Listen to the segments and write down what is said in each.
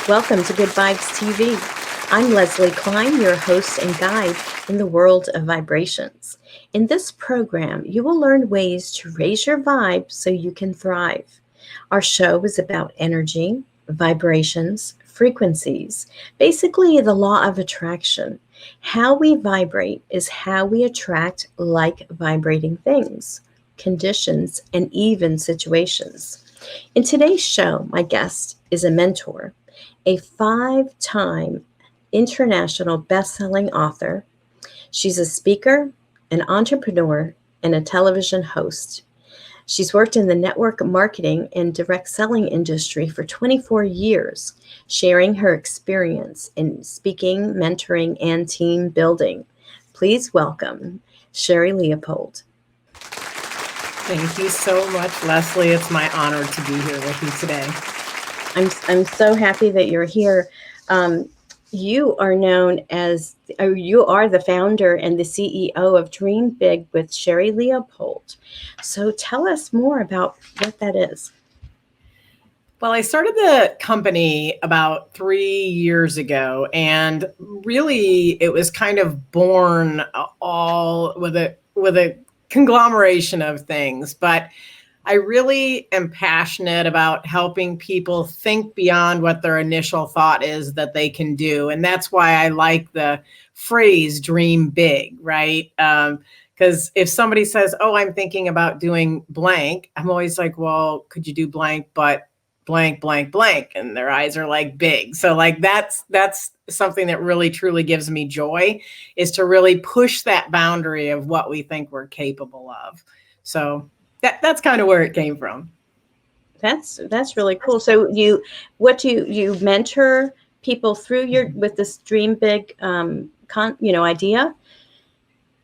Welcome to Good Vibes TV. I'm Lesley Klein, your host and guide in the world of vibrations. In this program, you will learn ways to raise your vibe so you can thrive. Our show is about energy, vibrations, frequencies, basically the law of attraction. How we vibrate is how we attract like vibrating things, conditions, and even situations. In today's show, my guest is a mentor, a 5-time international best-selling author. She's a speaker, an entrepreneur, and a television host. She's worked in the network marketing and direct selling industry for 24 years, sharing her experience in speaking, mentoring, and team building. Please welcome Sherri Leopold. Thank you so much, Lesley. It's my honor to be here with you today. I'm so happy that you're here. You are you are the founder and the CEO of Dream Big with Sherri Leopold. So tell us more about what that is. Well, I started the company about 3 years ago, and really it was kind of born all with a conglomeration of things. But I really am passionate about helping people think beyond what their initial thought is that they can do. And that's why I like the phrase dream big, right? Because if somebody says, oh, I'm thinking about doing blank, I'm always like, well, could you do blank, but blank, blank, blank? And their eyes are like big. So like that's something that really truly gives me joy, is to really push that boundary of what we think we're capable of. So that's kind of where it came from. That's really cool. So you mentor people through with this dream big idea?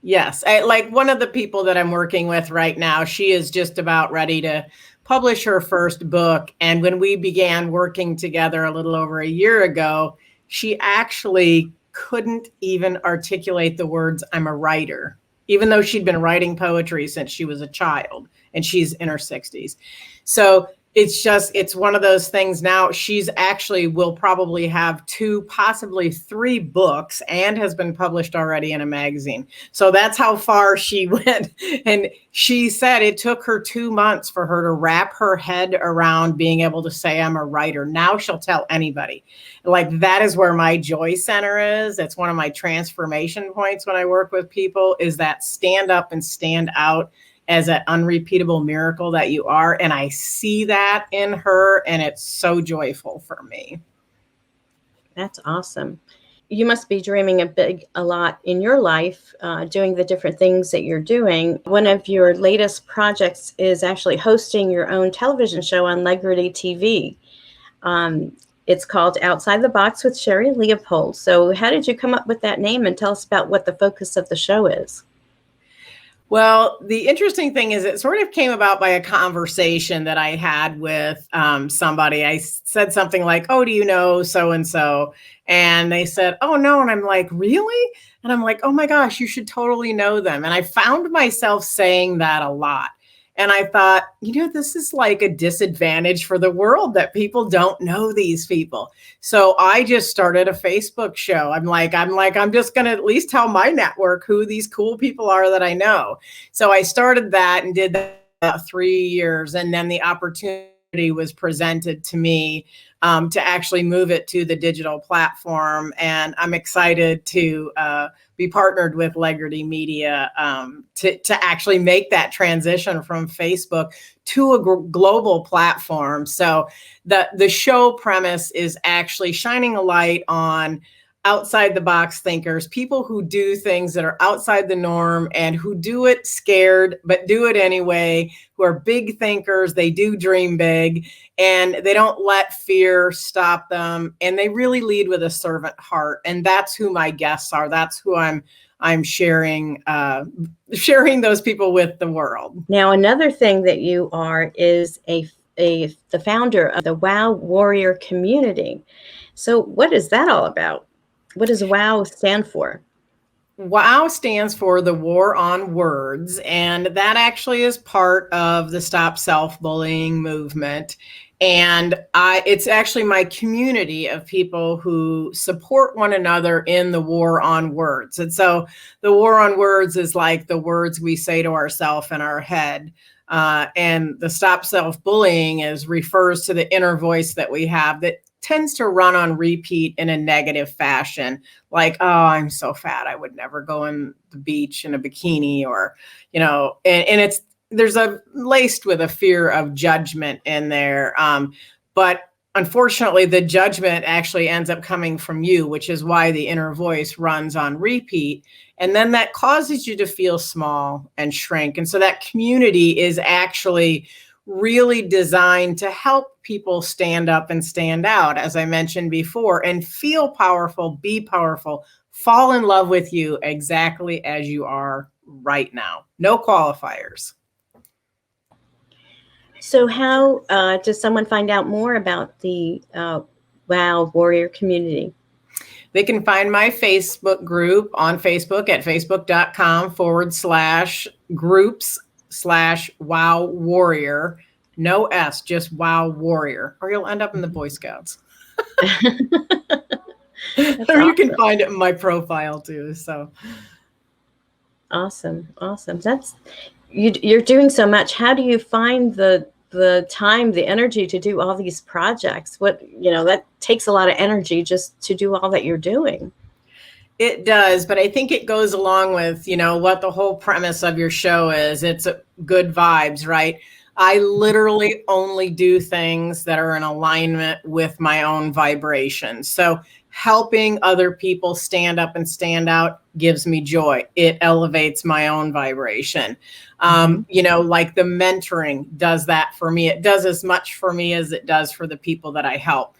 Yes. Like one of the people that I'm working with right now, she is just about ready to publish her first book. And when we began working together a little over a year ago, she actually couldn't even articulate the words, I'm a writer, even though she'd been writing poetry since she was a child, and she's in her 60s. So it's one of those things now. She's actually will probably have 2, possibly 3 books, and has been published already in a magazine. So that's how far she went. And she said it took her 2 months for her to wrap her head around being able to say, I'm a writer. Now she'll tell anybody. Like, that is where my joy center is. It's one of my transformation points when I work with people, is that stand up and stand out as an unrepeatable miracle that you are. And I see that in her, and it's so joyful for me. That's awesome. You must be dreaming a lot in your life, doing the different things that you're doing. One of your latest projects is actually hosting your own television show on Legrity TV. It's called Outside the Box with Sherri Leopold. So how did you come up with that name, and tell us about what the focus of the show is? Well, the interesting thing is it sort of came about by a conversation that I had with somebody. I said something like, oh, do you know so-and-so? And they said, oh, no. And I'm like, really? And I'm like, oh, my gosh, you should totally know them. And I found myself saying that a lot. And I thought, this is like a disadvantage for the world, that people don't know these people. So I just started a Facebook show. I'm just going to at least tell my network who these cool people are that I know. So I started that and did that about 3 years. And then the opportunity was presented to me to actually move it to the digital platform. And I'm excited to be partnered with Legrity Media to actually make that transition from Facebook to a global platform. So the show premise is actually shining a light on outside the box thinkers, people who do things that are outside the norm and who do it scared, but do it anyway, who are big thinkers. They do dream big, and they don't let fear stop them. And they really lead with a servant heart. And that's who my guests are. That's who I'm sharing those people with the world. Now, another thing that you are is the founder of the Wow Warrior community. So what is that all about? What does WOW stand for? WOW stands for the War on Words, and that actually is part of the Stop Self-Bullying movement. And it's actually my community of people who support one another in the war on words. And so the war on words is like the words we say to ourselves in our head. And the stop self-bullying refers to the inner voice that we have that tends to run on repeat in a negative fashion. Like, oh, I'm so fat, I would never go on the beach in a bikini, or, and there's laced with a fear of judgment in there. But unfortunately, the judgment actually ends up coming from you, which is why the inner voice runs on repeat. And then that causes you to feel small and shrink. And so that community is actually really designed to help people stand up and stand out, as I mentioned before, and feel powerful, be powerful, fall in love with you exactly as you are right now. No qualifiers. So how does someone find out more about the WOW Warrior community? They can find my Facebook group on Facebook at facebook.com/groups/WOW Warrior. No S, just WOW Warrior, or you'll end up in the Boy Scouts. Or you can find it in my profile too. So awesome. That's you're doing so much. How do you find the time, the energy to do all these projects? That takes a lot of energy just to do all that you're doing. It does, but I think it goes along with, what the whole premise of your show is. It's good vibes, right? I literally only do things that are in alignment with my own vibration. So helping other people stand up and stand out gives me joy. It elevates my own vibration. Like the mentoring does that for me. It does as much for me as it does for the people that I help.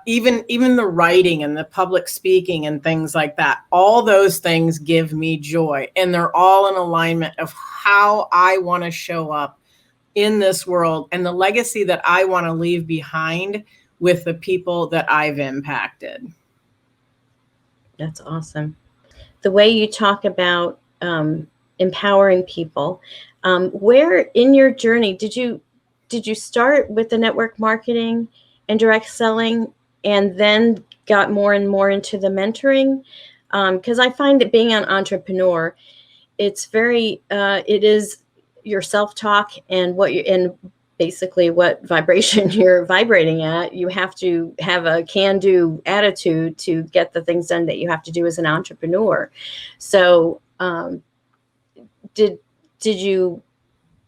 Even the writing and the public speaking and things like that, all those things give me joy. And they're all in alignment of how I want to show up in this world and the legacy that I want to leave behind with the people that I've impacted. That's awesome. The way you talk about empowering people, where in your journey did you start with the network marketing and direct selling and then got more and more into the mentoring? Because I find that being an entrepreneur, it's very, it is your self-talk and basically what vibration you're vibrating at. You have to have a can-do attitude to get the things done that you have to do as an entrepreneur. So did you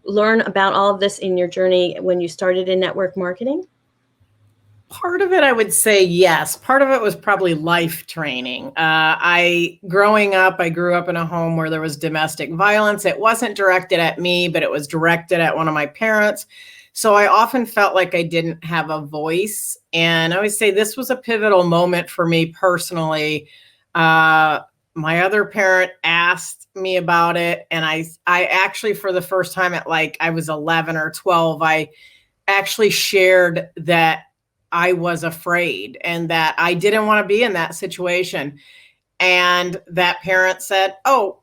learn about all of this in your journey when you started in network marketing? Part of it, I would say yes. Part of it was probably life training. Growing up, I grew up in a home where there was domestic violence. It wasn't directed at me, but it was directed at one of my parents. So I often felt like I didn't have a voice. And I would say this was a pivotal moment for me personally. My other parent asked me about it. And I actually, for the first time at I was 11 or 12, I actually shared that I was afraid and that I didn't want to be in that situation. And that parent said, oh,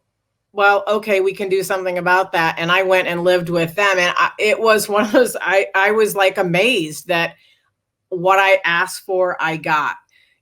well, okay, we can do something about that. And I went and lived with them. And it was one of those, I was amazed that what I asked for, I got.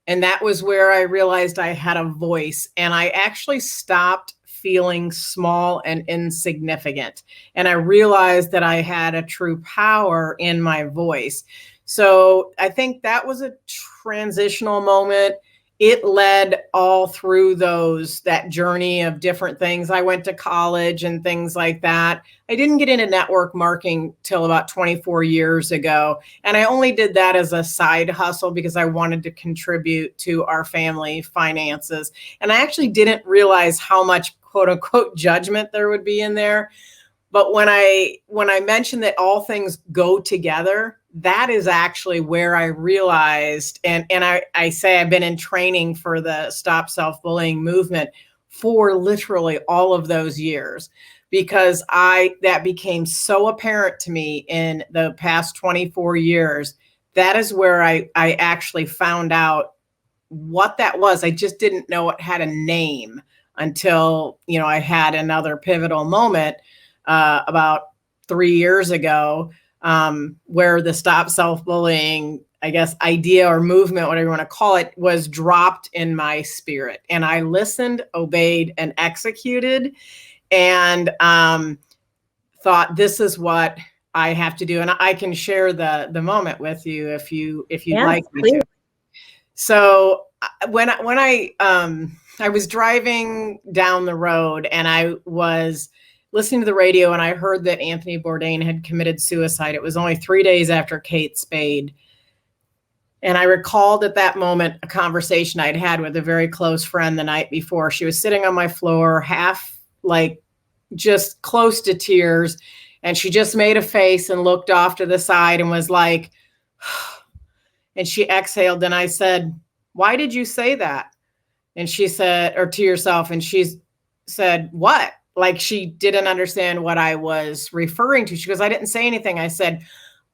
And that was where I realized I had a voice. And I actually stopped feeling small and insignificant. And I realized that I had a true power in my voice. So I think that was a transitional moment. It led all through that journey of different things. I went to college and things like that. I didn't get into network marketing till about 24 years ago. And I only did that as a side hustle because I wanted to contribute to our family finances. And I actually didn't realize how much quote unquote judgment there would be in there. But when I mentioned that all things go together, that is actually where I realized, and I say I've been in training for the Stop Self-Bullying movement for literally all of those years, because that became so apparent to me in the past 24 years. That is where I actually found out what that was. I just didn't know it had a name until, I had another pivotal moment about 3 years ago. where the stop self-bullying, I guess, idea or movement, whatever you want to call it, was dropped in my spirit. And I listened, obeyed, and executed, and thought, this is what I have to do. And I can share the moment with you if you'd like me to. So when I was driving down the road and I was listening to the radio and I heard that Anthony Bourdain had committed suicide. It was only 3 days after Kate Spade. And I recalled at that moment a conversation I'd had with a very close friend the night before. She was sitting on my floor, half like just close to tears. And she just made a face and looked off to the side and was like, and she exhaled. And I said, why did you say that? And she said, or to yourself. And she said, what? Like she didn't understand what I was referring to. She goes, I didn't say anything. I said,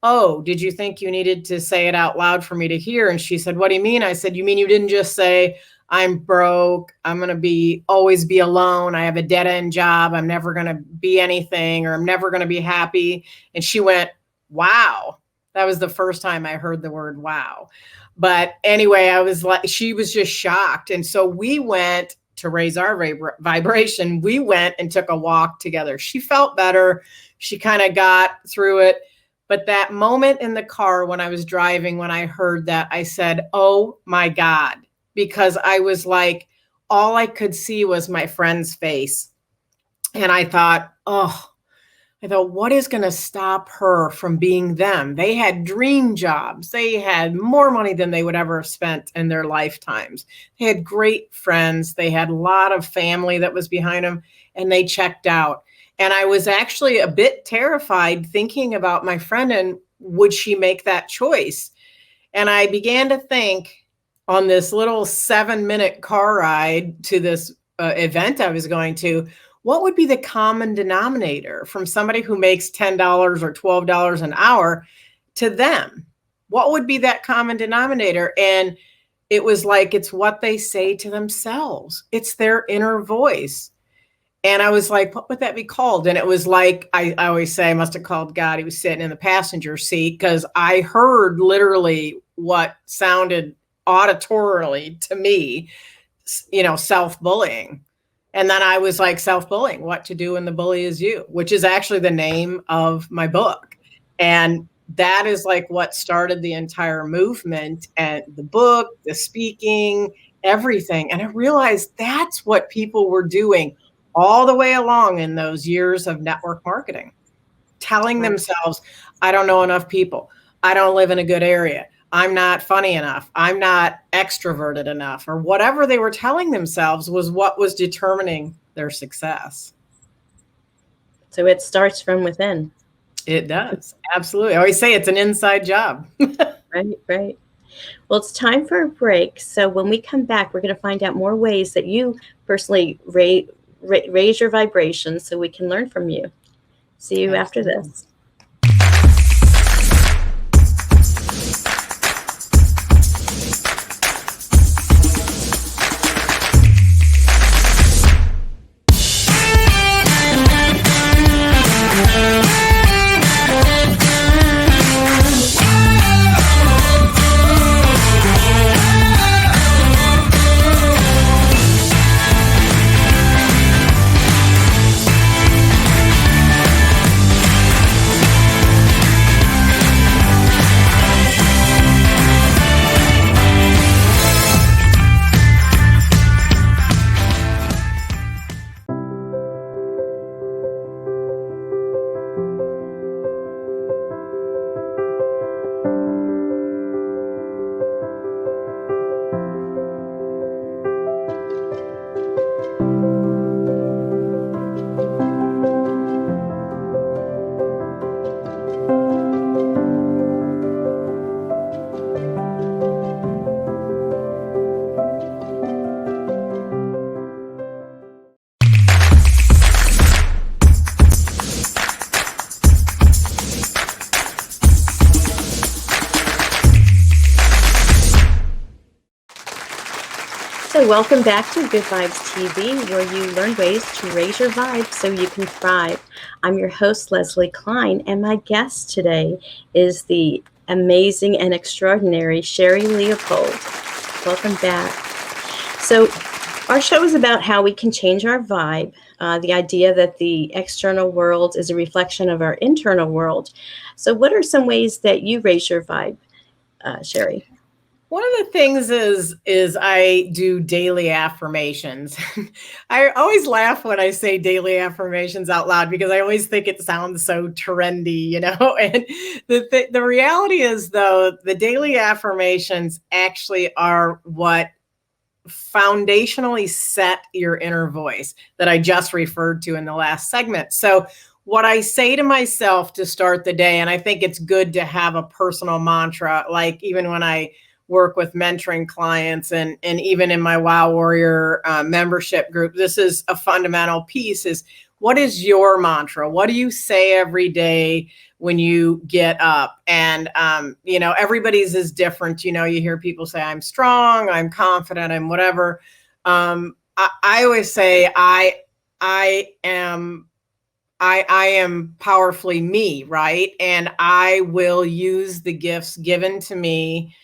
oh, did you think you needed to say it out loud for me to hear? And she said, what do you mean? I said, you mean you didn't just say, I'm broke, I'm going to always be alone, I have a dead end job, I'm never going to be anything, or I'm never going to be happy. And she went, wow. That was the first time I heard the word wow. But anyway, I was like, she was just shocked. And so we went to raise our vibration. We went and took a walk together. She felt better. She kind of got through it. But that moment in the car when I was driving, when I heard that, I said, oh my God, because I was like, all I could see was my friend's face. And I thought, what is going to stop her from being them? They had dream jobs. They had more money than they would ever have spent in their lifetimes. They had great friends. They had a lot of family that was behind them, and they checked out. And I was actually a bit terrified thinking about my friend and would she make that choice? And I began to think on this little 7-minute car ride to this event I was going to, what would be the common denominator from somebody who makes $10 or $12 an hour to them? What would be that common denominator? And it was like, it's what they say to themselves. It's their inner voice. And I was like, what would that be called? And it was like, I always say, I must have called God. He was sitting in the passenger seat, because I heard literally what sounded auditorily to me, self-bullying. And then I was like, self-bullying, what to do when the bully is you, which is actually the name of my book. And that is like what started the entire movement, and the book, the speaking, everything. And I realized that's what people were doing all the way along in those years of network marketing, telling themselves, I don't know enough people. I don't live in a good area. I'm not funny enough. I'm not extroverted enough, or whatever they were telling themselves was what was determining their success. So it starts from within. It does. Absolutely. I always say it's an inside job. Right. Well, it's time for a break. So when we come back, we're going to find out more ways that you personally raise your vibration so we can learn from you. See you after this. So, welcome back to Good Vibes TV, where you learn ways to raise your vibe so you can thrive. I'm your host, Lesley Klein, and my guest today is the amazing and extraordinary Sherri Leopold. Welcome back. So, our show is about how we can change our vibe, the idea that the external world is a reflection of our internal world. So, what are some ways that you raise your vibe, Sherri? One of the things is I do daily affirmations. I always laugh when I say daily affirmations out loud because I always think it sounds so trendy, you know. And the reality is, though, the daily affirmations actually are what foundationally set your inner voice that I just referred to in the last segment. So what I say to myself to start the day, and I think it's good to have a personal mantra, like even when I work with mentoring clients and even in my Wow Warrior membership group, this is a fundamental piece is what is your mantra? What do you say every day when you get up? And, everybody's is different. You hear people say, I'm strong, I'm confident, I'm whatever. I always say, I am powerfully me, right? And I will use the gifts given to me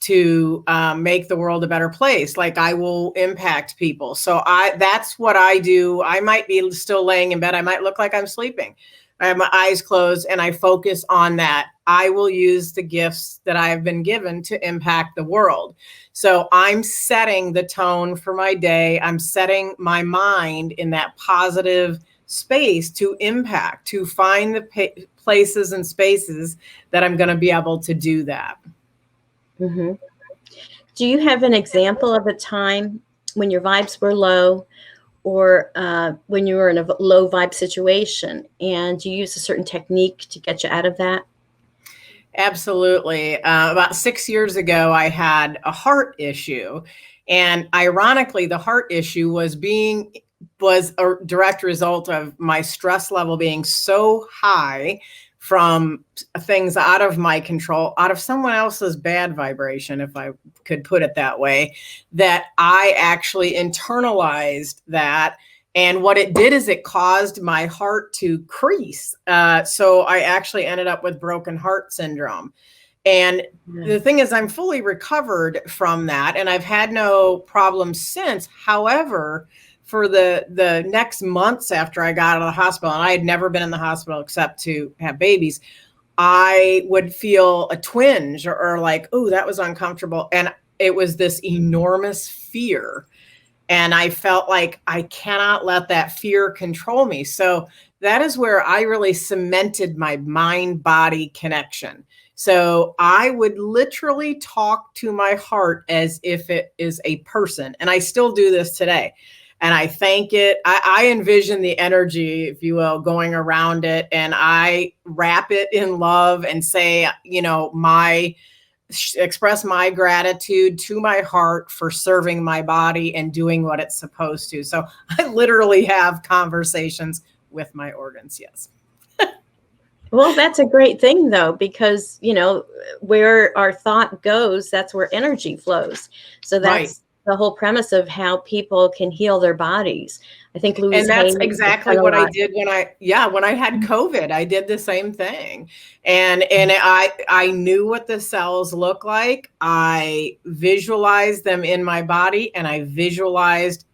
to make the world a better place. Like I will impact people. So that's what I do. I might be still laying in bed. I might look like I'm sleeping. I have my eyes closed and I focus on that. I will use the gifts that I have been given to impact the world. So I'm setting the tone for my day. I'm setting my mind in that positive space to impact, to find the places and spaces that I'm going to be able to do that. Mm-hmm. Do you have an example of a time when your vibes were low or when you were in a low vibe situation and you use a certain technique to get you out of that? Absolutely. About 6 years ago, I had a heart issue. And ironically, the heart issue was a direct result of my stress level being so high from things out of my control, out of someone else's bad vibration, if I could put it that way, that I actually internalized that. And what it did is it caused my heart to crease. So I actually ended up with broken heart syndrome. And the thing is, I'm fully recovered from that, and I've had no problems since. However, for the next months after I got out of the hospital, and I had never been in the hospital except to have babies, I would feel a twinge or like, oh, that was uncomfortable. And it was this enormous fear. And I felt like I cannot let that fear control me. So that is where I really cemented my mind-body connection. So I would literally talk to my heart as if it is a person. And I still do this today. And I thank it. I envision the energy, if you will, going around it. And I wrap it in love and say, express my gratitude to my heart for serving my body and doing what it's supposed to. So I literally have conversations with my organs. Yes. Well, that's a great thing, though, because, where our thought goes, that's where energy flows. So that's the whole premise of how people can heal their bodies. I think Louise And that's Hay exactly what I did when I had COVID. I did the same thing. And I knew what the cells look like. I visualized them in my body and I visualized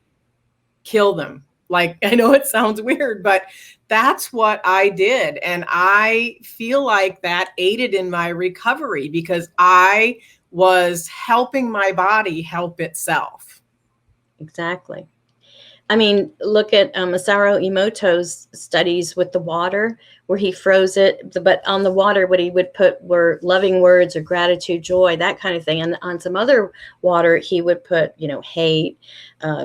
kill them. Like, I know it sounds weird, but that's what I did. And I feel like that aided in my recovery because I was helping my body help itself. Exactly. I mean, look at Masaru Emoto's studies with the water, where he froze it, but on the water, what he would put were loving words or gratitude, joy, that kind of thing. And on some other water, he would put, hate,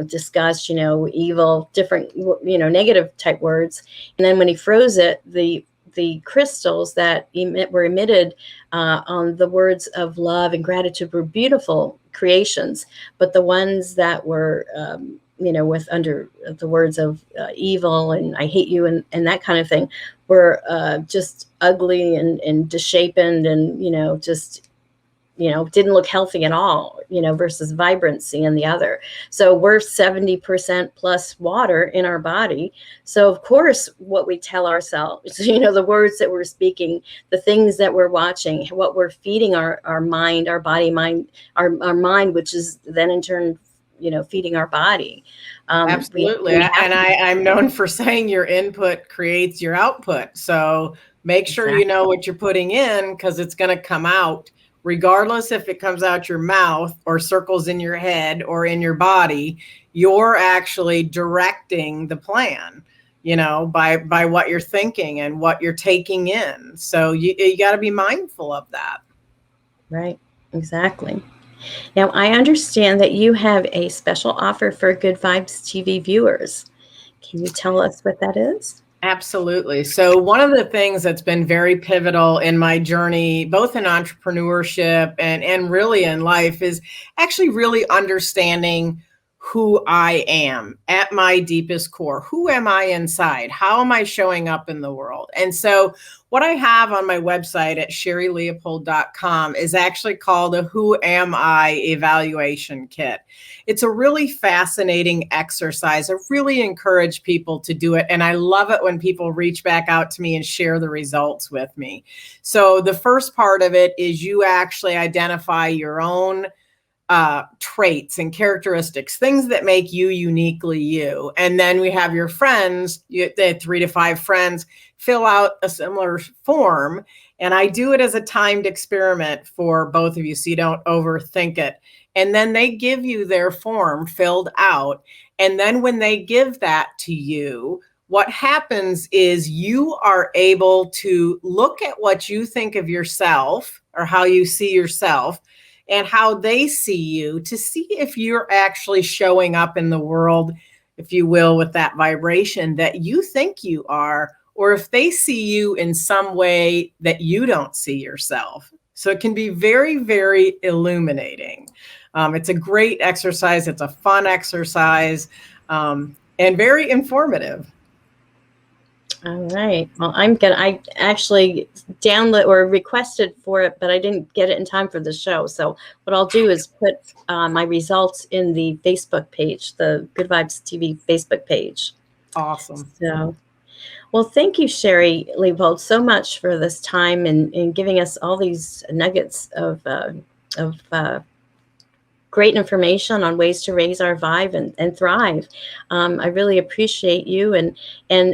disgust, evil, different, negative type words. And then when he froze it, the crystals that were emitted on the words of love and gratitude were beautiful creations, but the ones that were with under the words of evil and I hate you and that kind of thing were just ugly and misshapen and, just didn't look healthy at all, versus vibrancy in the other. So we're 70% plus water in our body. So of course, what we tell ourselves, the words that we're speaking, the things that we're watching, what we're feeding our mind, our body, mind, our mind, which is then in turn, feeding our body. Absolutely. I'm known for saying your input creates your output. So make sure Exactly. you know what you're putting in, because it's going to come out, regardless if it comes out your mouth or circles in your head or in your body. You're actually directing the plan, by what you're thinking and what you're taking in. So you got to be mindful of that. Right. Exactly. Now, I understand that you have a special offer for Good Vibes TV viewers. Can you tell us what that is? Absolutely. So one of the things that's been very pivotal in my journey, both in entrepreneurship and really in life, is actually really understanding who I am at my deepest core. Who am I inside? How am I showing up in the world? And so what I have on my website at sherrileopold.com is actually called a Who Am I evaluation kit. It's a really fascinating exercise. I really encourage people to do it. And I love it when people reach back out to me and share the results with me. So the first part of it is you actually identify your own traits and characteristics, things that make you uniquely you. And then we have your friends, the 3 to 5 friends, fill out a similar form. And I do it as a timed experiment for both of you, so you don't overthink it. And then they give you their form filled out. And then when they give that to you, what happens is you are able to look at what you think of yourself, or how you see yourself, and how they see you, to see if you're actually showing up in the world, if you will, with that vibration that you think you are, or if they see you in some way that you don't see yourself. So it can be very, very illuminating. It's a great exercise. It's a fun exercise, and very informative. All right. Well, I actually download or requested for it, but I didn't get it in time for the show. So what I'll do is put my results in the Facebook page, the Good Vibes TV Facebook page. Awesome. So, well, thank you, Sherri Leopold, so much for this time and giving us all these nuggets of great information on ways to raise our vibe and thrive. I really appreciate you, and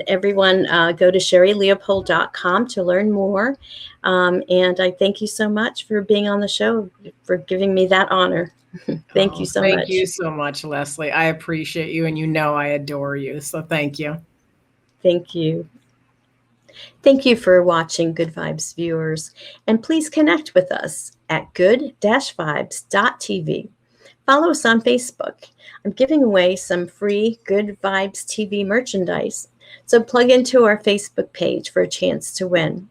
everyone go to sherrileopold.com to learn more. And I thank you so much for being on the show, for giving me that honor. Thank you so much. Thank you so much, Lesley. I appreciate you, and I adore you. So thank you. Thank you. Thank you for watching, Good Vibes viewers, and please connect with us at good-vibes.tv. Follow us on Facebook. I'm giving away some free Good Vibes TV merchandise, so plug into our Facebook page for a chance to win.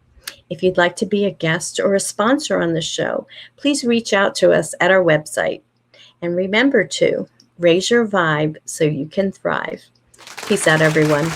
If you'd like to be a guest or a sponsor on the show, please reach out to us at our website. And remember to raise your vibe so you can thrive. Peace out, everyone.